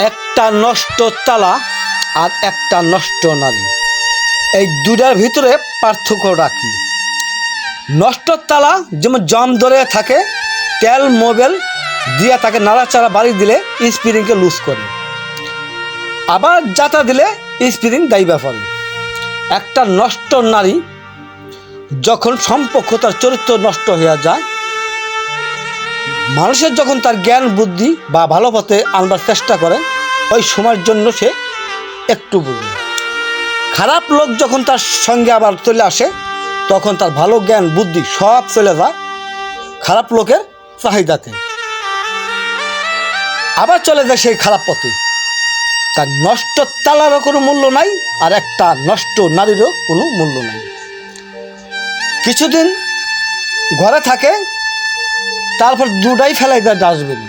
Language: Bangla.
একটা নষ্ট তালা আর একটা নষ্ট নারী, এই দুটার ভিতরে পার্থক্য রাখি। নষ্ট তালা যেমন জম ধরে থাকে, তেল মোবিল দিয়ে তাকে নাড়াচাড়া বাড়ি দিলে স্প্রিংকে লুজ করে, আবার যাতা দিলে স্প্রিং দায়ী ব্যাপারে। একটা নষ্ট নারী যখন সম্পর্ক, তার চরিত্র নষ্ট হয়ে যায়, মানুষের যখন তার জ্ঞান বুদ্ধি বা ভালো পথে আনবার চেষ্টা করে, ওই সময়ের জন্য সে একটু বুঝে। খারাপ লোক যখন তার সঙ্গে আবার চলে আসে, তখন তার ভালো জ্ঞান বুদ্ধি সব চলে যায় খারাপ লোকের চাহিদাতে, আবার চলে যায় সেই খারাপ পথে। তার নষ্ট তালারও কোনো মূল্য নাই, আর একটা নষ্ট নারীরও কোনো মূল্য নাই। কিছুদিন ঘরে থাকে, তারপর দুটাই ফেলাই দেয় ডাস্টবিনে।